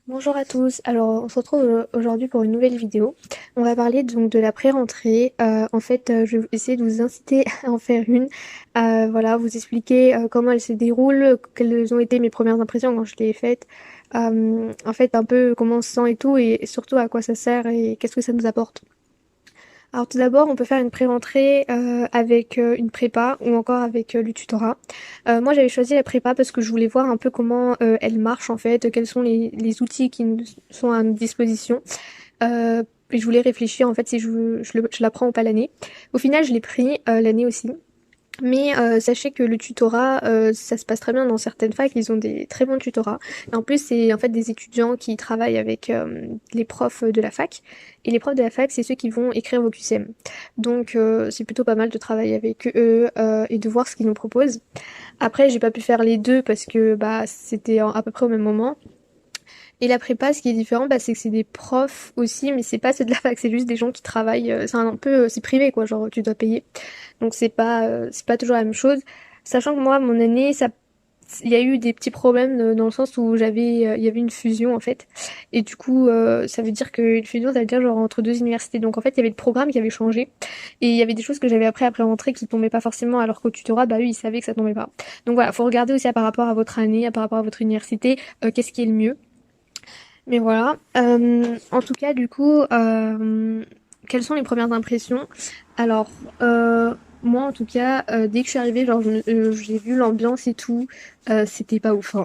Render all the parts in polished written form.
Bonjour à tous, alors on se retrouve aujourd'hui pour une nouvelle vidéo. On va parler donc de la pré-rentrée. Je vais essayer de vous inciter à en faire une. Voilà, vous expliquer comment elle se déroule, quelles ont été mes premières impressions quand je l'ai faite. Un peu comment on se sent et tout, et surtout à quoi ça sert et qu'est-ce que ça nous apporte. Alors tout d'abord, on peut faire une pré-rentrée avec une prépa ou encore avec le tutorat. Moi, j'avais choisi la prépa parce que je voulais voir un peu comment elle marche en fait, quels sont les outils qui nous sont à notre disposition. Et je voulais réfléchir en fait si je la prends ou pas l'année. Au final, je l'ai pris l'année aussi. Mais sachez que le tutorat, ça se passe très bien dans certaines facs, ils ont des très bons tutorats. Et en plus, c'est en fait des étudiants qui travaillent avec les profs de la fac. Et les profs de la fac, c'est ceux qui vont écrire vos QCM. Donc c'est plutôt pas mal de travailler avec eux et de voir ce qu'ils nous proposent. Après, j'ai pas pu faire les deux parce que bah c'était à peu près au même moment. Et la prépa, ce qui est différent, bah, c'est que c'est des profs aussi, mais c'est pas ceux de la fac, c'est juste des gens qui travaillent. C'est un peu, c'est privé quoi, genre tu dois payer. Donc c'est pas toujours la même chose. Sachant que moi, mon année, il y a eu des petits problèmes dans le sens où il y avait une fusion en fait. Et du coup, ça veut dire qu'une fusion, ça veut dire genre entre deux universités. Donc en fait, il y avait le programme qui avait changé. Et il y avait des choses que j'avais appris après rentrer qui tombaient pas forcément, alors qu'au tutorat, bah eux, ils savaient que ça tombait pas. Donc voilà, faut regarder aussi par rapport à votre année, par rapport à votre université, qu'est-ce qui est le mieux. Mais voilà. En tout cas, du coup, quelles sont les premières impressions? Alors, moi, en tout cas, dès que je suis arrivée, j'ai vu l'ambiance et tout. C'était pas ouf, hein.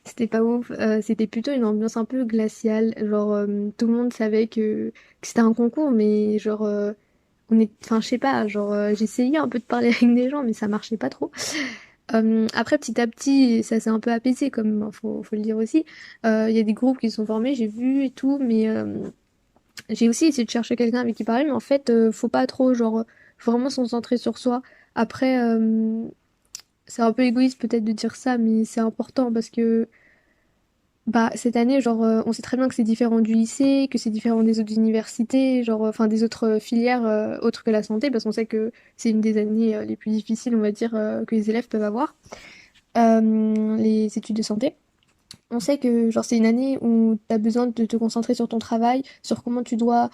C'était pas ouf. C'était plutôt une ambiance un peu glaciale. Tout le monde savait que c'était un concours, mais enfin, je sais pas. J'essayais un peu de parler avec des gens, mais ça marchait pas trop. Après, petit à petit, ça s'est un peu apaisé, comme faut le dire aussi. Il y a des groupes qui se sont formés, j'ai vu et tout, mais j'ai aussi essayé de chercher quelqu'un avec qui parler, mais en fait, faut pas trop, faut vraiment se concentrer sur soi. Après, c'est un peu égoïste peut-être de dire ça, mais c'est important parce que bah cette année, on sait très bien que c'est différent du lycée, que c'est différent des autres universités, enfin des autres filières autres que la santé, parce qu'on sait que c'est une des années les plus difficiles, on va dire, que les élèves peuvent avoir. Les études de santé. On sait que c'est une année où tu as besoin de te concentrer sur ton travail, sur comment tu dois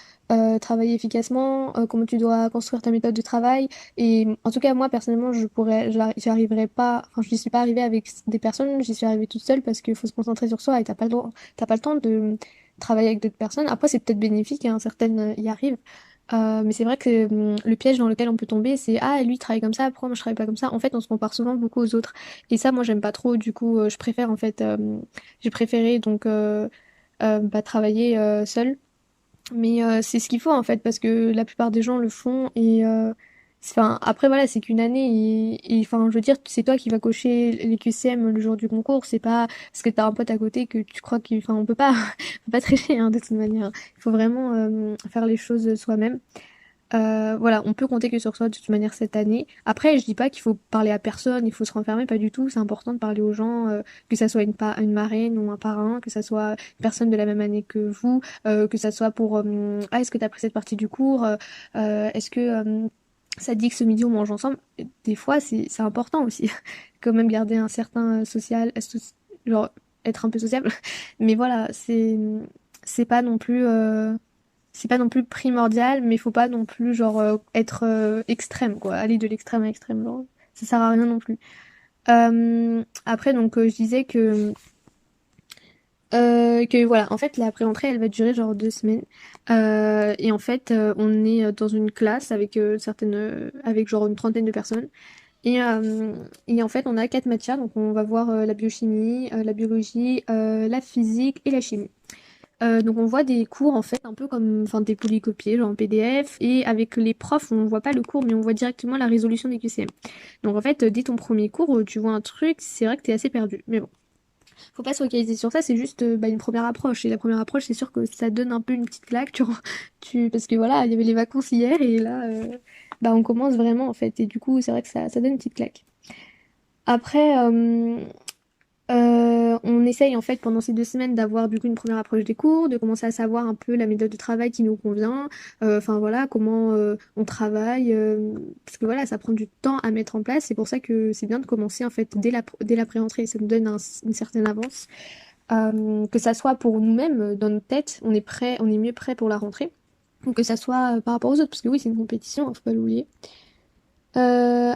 travailler efficacement, comment tu dois construire ta méthode de travail. Et en tout cas, moi personnellement, j'y arriverai pas, enfin, je n'y suis pas arrivée avec des personnes, j'y suis arrivée toute seule parce qu'il faut se concentrer sur soi et t'as pas le temps de travailler avec d'autres personnes. Après, c'est peut-être bénéfique, hein, certaines y arrivent. Mais c'est vrai que le piège dans lequel on peut tomber, c'est ah, lui il travaille comme ça, pourquoi moi je travaille pas comme ça? En fait, on se compare souvent beaucoup aux autres. Et ça, moi, j'aime pas trop. Du coup, je préfère j'ai préféré travailler seule. Mais c'est ce qu'il faut en fait, parce que la plupart des gens le font enfin, après voilà, c'est qu'une année enfin, je veux dire, c'est toi qui vas cocher les QCM le jour du concours, c'est pas parce que t'as un pote à côté que tu crois enfin, on peut pas, on peut pas tricher hein, de toute manière. Il faut vraiment faire les choses soi-même. Voilà, on peut compter que sur soi de toute manière cette année. Après, je dis pas qu'il faut parler à personne, il faut se renfermer, pas du tout. C'est important de parler aux gens, que ça soit une marraine ou un parrain, que ça soit une personne de la même année que vous, que ça soit pour ah, est-ce que t'as pris cette partie du cours? Est-ce que ça te dit que ce midi on mange ensemble? Des fois, c'est important aussi, quand même garder un certain genre être un peu sociable. Mais voilà, c'est pas non plus c'est pas non plus primordial, mais faut pas non plus être extrême quoi, aller de l'extrême à l'extrême, genre ça sert à rien non plus. Après je disais que voilà, en fait la pré-entrée elle va durer genre 2 semaines. Et en fait on est dans une classe avec avec genre une trentaine de personnes. Et en fait on a quatre matières, donc on va voir la biochimie, la biologie, la physique et la chimie. Donc on voit des cours en fait un peu comme enfin des polycopiés genre en PDF, et avec les profs on voit pas le cours mais on voit directement la résolution des QCM. Donc en fait dès ton premier cours tu vois un truc, c'est vrai que t'es assez perdu. Mais bon, faut pas se focaliser sur ça, c'est juste une première approche, et la première approche c'est sûr que ça donne un peu une petite claque parce que voilà, il y avait les vacances hier et là bah on commence vraiment en fait, et du coup c'est vrai que ça donne une petite claque. Après on essaye en fait pendant ces 2 semaines d'avoir du coup une première approche des cours, de commencer à savoir un peu la méthode de travail qui nous convient, enfin voilà, comment on travaille, parce que voilà, ça prend du temps à mettre en place, c'est pour ça que c'est bien de commencer en fait dès la pré-rentrée, ça nous donne une certaine avance. que ça soit pour nous-mêmes, dans notre tête, on est prêt, on est mieux prêt pour la rentrée, ou que ça soit par rapport aux autres, parce que oui, c'est une compétition, hein, faut pas l'oublier.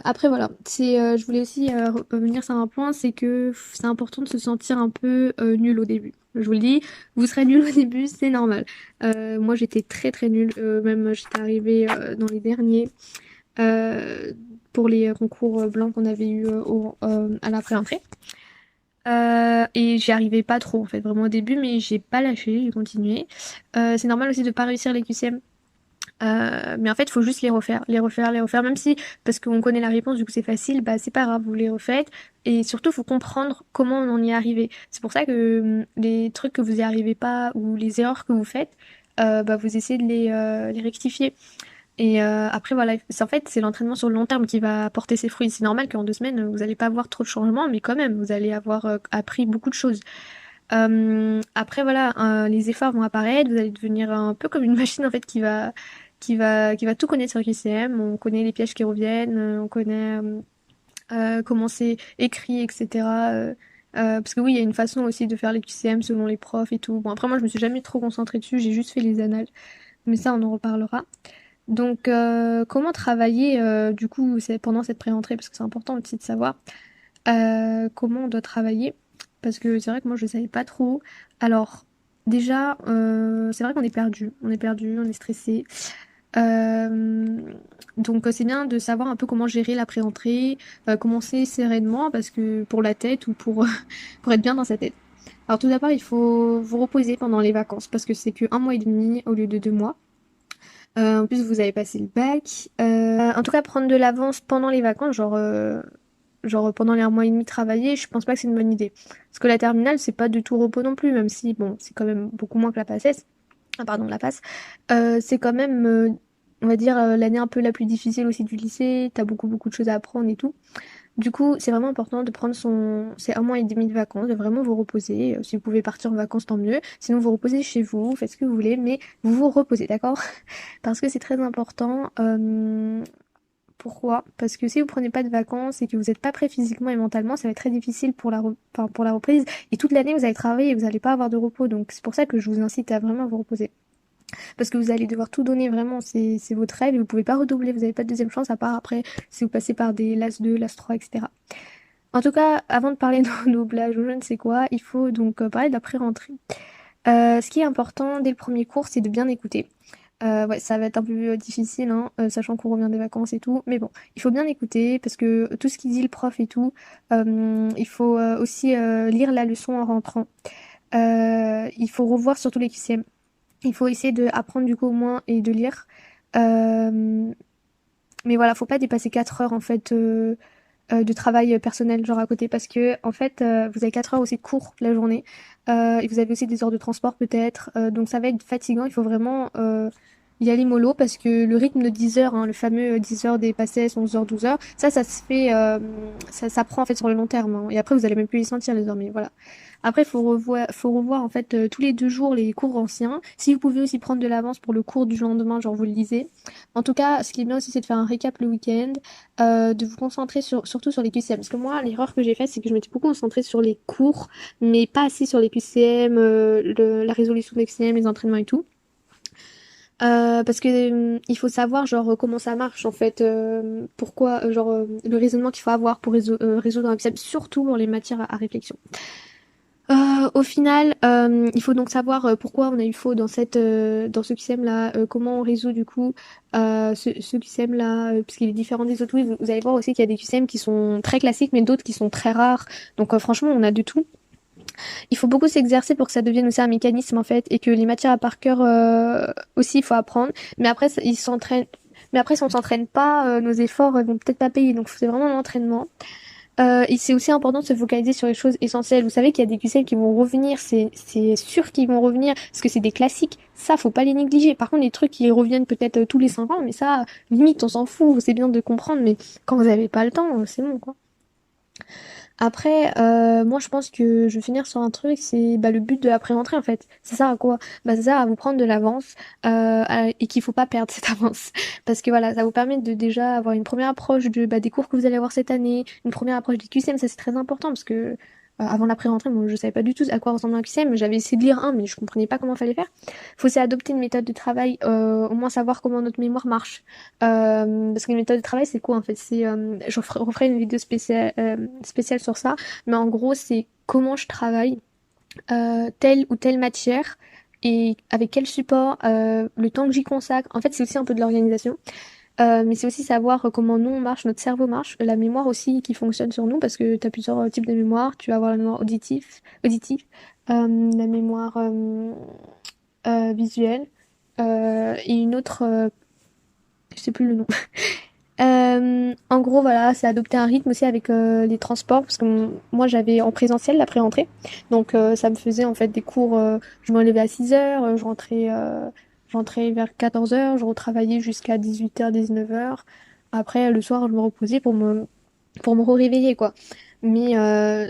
Après voilà, je voulais aussi revenir sur un point, c'est que c'est important de se sentir un peu nul au début. Je vous le dis, vous serez nul au début, c'est normal. Moi j'étais très très nulle, même j'étais arrivée dans les derniers euh, pour les concours blancs qu'on avait eu à la pré-entrée. Et j'y arrivais pas trop en fait, vraiment au début, mais j'ai pas lâché, j'ai continué. C'est normal aussi de pas réussir les QCM. Mais en fait, il faut juste les refaire, les refaire, les refaire. Même si, parce qu'on connaît la réponse, du coup c'est facile, bah c'est pas grave, vous les refaites. Et surtout, il faut comprendre comment on en y est arrivé. C'est pour ça que les trucs que vous y arrivez pas ou les erreurs que vous faites, bah vous essayez de les rectifier. Et après, voilà, en fait, c'est l'entraînement sur le long terme qui va porter ses fruits. C'est normal qu'en 2 semaines, vous n'allez pas avoir trop de changements, mais quand même, vous allez avoir appris beaucoup de choses. Après, voilà, les efforts vont apparaître, vous allez devenir un peu comme une machine, en fait, qui va tout connaître sur QCM. On connaît les pièges qui reviennent, on connaît comment c'est écrit, etc. Parce que oui, il y a une façon aussi de faire les QCM selon les profs et tout. Bon, après, moi, je me suis jamais trop concentrée dessus, j'ai juste fait les annales. Mais ça, on en reparlera. Donc, comment travailler du coup pendant cette pré-rentrée, parce que c'est important aussi de savoir comment on doit travailler, parce que c'est vrai que moi je ne savais pas trop. Alors, déjà, c'est vrai qu'on est perdu, on est stressé. Euh, donc, c'est bien de savoir un peu comment gérer la pré-rentrée, commencer sereinement, parce que pour la tête ou pour, pour être bien dans sa tête. Alors, tout d'abord, il faut vous reposer pendant les vacances, parce que c'est que 1 mois et demi au lieu de 2 mois. En plus, vous avez passé le bac. En tout cas, prendre de l'avance pendant les vacances, genre pendant les 1 mois et demi travailler, je pense pas que c'est une bonne idée. Parce que la terminale, c'est pas du tout repos non plus, même si, bon, c'est quand même beaucoup moins que la PACES. Ah, pardon, la passe. C'est quand même, on va dire, l'année un peu la plus difficile aussi du lycée. T'as beaucoup, beaucoup de choses à apprendre et tout. Du coup, c'est vraiment important de prendre ses 1 mois et demi de vacances, de vraiment vous reposer. Si vous pouvez partir en vacances, tant mieux. Sinon, vous reposez chez vous, faites ce que vous voulez, mais vous vous reposez, d'accord? Parce que c'est très important. Pourquoi? Parce que si vous prenez pas de vacances et que vous n'êtes pas prêt physiquement et mentalement, ça va être très difficile enfin, pour la reprise. Et toute l'année, vous allez travailler et vous n'allez pas avoir de repos. Donc c'est pour ça que je vous incite à vraiment vous reposer. Parce que vous allez devoir tout donner vraiment, c'est votre rêve et vous pouvez pas redoubler, vous n'avez pas de deuxième chance à part après si vous passez par des LAS 2, LAS 3, etc. En tout cas, avant de parler de doublage ou je ne sais quoi, il faut donc parler de la pré-rentrée. Ce qui est important dès le premier cours, c'est de bien écouter. Ouais, ça va être un peu difficile, hein, sachant qu'on revient des vacances et tout. Mais bon, il faut bien écouter parce que tout ce qu'il dit le prof et tout, il faut aussi lire la leçon en rentrant. Il faut revoir surtout les QCM. Il faut essayer de apprendre du coup au moins et de lire. Euh, mais voilà, faut pas dépasser 4 heures en fait de travail personnel genre à côté parce que en fait vous avez 4 heures aussi de cours la journée et vous avez aussi des heures de transport peut-être donc ça va être fatigant, il faut vraiment y aller mollo parce que le rythme de 10 heures, hein, le fameux 10 heures des passés, 11 heures, 12 heures, ça se fait, ça prend en fait sur le long terme, hein. Et après vous allez même plus les sentir les heures, mais voilà. Après, faut revoir en fait tous les 2 jours les cours anciens. Si vous pouvez aussi prendre de l'avance pour le cours du lendemain, genre vous le lisez. En tout cas, ce qui est bien aussi, c'est de faire un récap le week-end, de vous concentrer surtout sur les QCM. Parce que moi, l'erreur que j'ai faite, c'est que je m'étais beaucoup concentrée sur les cours, mais pas assez sur les QCM, la résolution des QCM, les entraînements et tout. Parce que il faut savoir genre comment ça marche en fait, pourquoi genre le raisonnement qu'il faut avoir pour résoudre un QCM, surtout pour les matières à réflexion. Au final, il faut donc savoir pourquoi on a eu faux dans ce QCM là, comment on résout du coup ce QCM là, puisqu'il est différent des autres. Oui, vous allez voir aussi qu'il y a des QCM qui sont très classiques, mais d'autres qui sont très rares. Donc franchement, on a de tout. Il faut beaucoup s'exercer pour que ça devienne aussi un mécanisme en fait, et que les matières à par cœur aussi, il faut apprendre. Mais après, ils s'entraînent. Mais après, si on s'entraîne pas, nos efforts vont peut-être pas payer. Donc c'est vraiment l'entraînement. Et c'est aussi important de se focaliser sur les choses essentielles. Vous savez qu'il y a des QCM qui vont revenir, c'est sûr qu'ils vont revenir, parce que c'est des classiques. Ça, faut pas les négliger. Par contre, les trucs qui reviennent peut-être tous les 5 ans, mais ça, limite, on s'en fout. C'est bien de comprendre, mais quand vous avez pas le temps, c'est bon, quoi. Après, moi, je pense que je vais finir sur un truc, c'est bah, le but de la pré-rentrée, en fait. Ça sert à quoi? Bah, ça sert à vous prendre de l'avance et qu'il faut pas perdre cette avance. Parce que voilà, ça vous permet de déjà avoir une première approche des cours que vous allez avoir cette année, une première approche des QCM, ça c'est très important parce que avant la pré-rentrée, bon, je savais pas du tout à quoi ressemblait un QCM, j'avais essayé de lire un, mais je comprenais pas comment fallait faire. Faut aussi adopter une méthode de travail, au moins savoir comment notre mémoire marche. Parce qu'une méthode de travail, c'est quoi en fait? Referai une vidéo spéciale sur ça, mais en gros, c'est comment je travaille telle ou telle matière et avec quel support, le temps que j'y consacre. En fait, c'est aussi un peu de l'organisation. Mais c'est aussi savoir comment nous on marche, notre cerveau marche, la mémoire aussi qui fonctionne sur nous, parce que tu as plusieurs types de mémoire. Tu vas avoir la mémoire auditive, la mémoire visuelle, et une autre, je sais plus le nom. En gros, voilà, c'est adopter un rythme aussi avec les transports, parce que moi j'avais en présentiel la pré-rentrée, donc ça me faisait en fait des cours, je me levais à 6h, je rentrais vers 14h, je retravaillais jusqu'à 18h, 19h. Après, le soir, je me reposais pour me réveiller quoi. Mais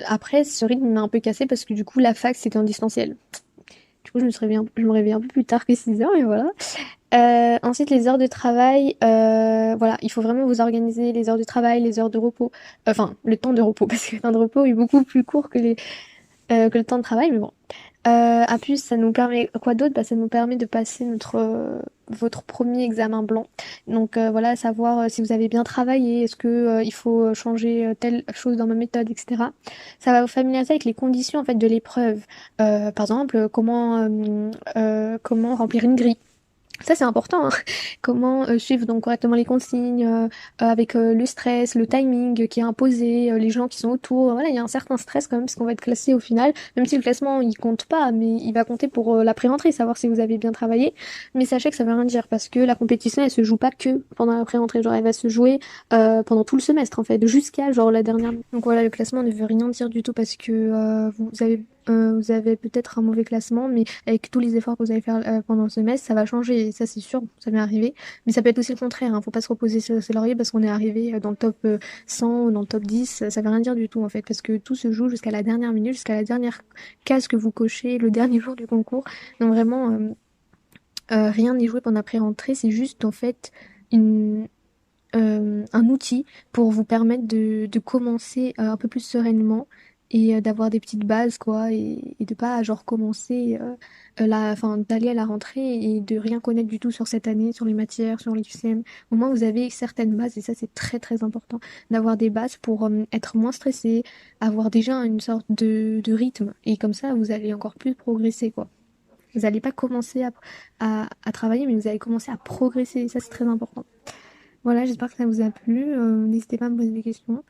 après, ce rythme m'a un peu cassé parce que du coup, la fac, c'était en distanciel. Du coup, je me réveillais un peu plus tard que 6h, mais voilà. Ensuite, les heures de travail, voilà, il faut vraiment vous organiser les heures de travail, les heures de repos, enfin le temps de repos, parce que le temps de repos est beaucoup plus court que le temps de travail, mais bon. À plus, ça nous permet quoi d'autre? Bah, ça nous permet de passer votre premier examen blanc. Donc voilà, savoir si vous avez bien travaillé, est-ce que il faut changer telle chose dans ma méthode, etc. Ça va vous familiariser avec les conditions en fait de l'épreuve. Par exemple, comment remplir une grille. Ça, c'est important, hein. Comment suivre donc correctement les consignes, avec le stress, le timing qui est imposé, les gens qui sont autour. Voilà, il y a un certain stress quand même, parce qu'on va être classé au final, même si le classement, il compte pas, mais il va compter pour la pré-rentrée, savoir si vous avez bien travaillé. Mais sachez que ça veut rien dire, parce que la compétition, elle se joue pas que pendant la pré-rentrée, genre elle va se jouer pendant tout le semestre, en fait, jusqu'à genre la dernière. Donc voilà, le classement ne veut rien dire du tout, parce que vous avez peut-être un mauvais classement, mais avec tous les efforts que vous allez faire pendant le semestre, ça va changer, et ça c'est sûr, ça m'est arrivé. Mais ça peut être aussi le contraire, hein. Faut pas se reposer sur ses lauriers parce qu'on est arrivé dans le top 100 ou dans le top 10, ça veut rien dire du tout en fait, parce que tout se joue jusqu'à la dernière minute, jusqu'à la dernière case que vous cochez, le dernier jour du concours. Donc vraiment, rien n'est joué pendant la pré-rentrée, c'est juste en fait une, un outil pour vous permettre de commencer un peu plus sereinement et d'avoir des petites bases quoi et de pas genre commencer enfin d'aller à la rentrée et de rien connaître du tout sur cette année, sur les matières, sur les QCM. Au moins vous avez certaines bases et ça c'est très très important d'avoir des bases pour être moins stressé, avoir déjà une sorte de rythme et comme ça vous allez encore plus progresser quoi. Vous n'allez pas commencer à travailler, mais vous allez commencer à progresser. Et ça, c'est très important. Voilà, j'espère que ça vous a plu. N'hésitez pas à me poser des questions.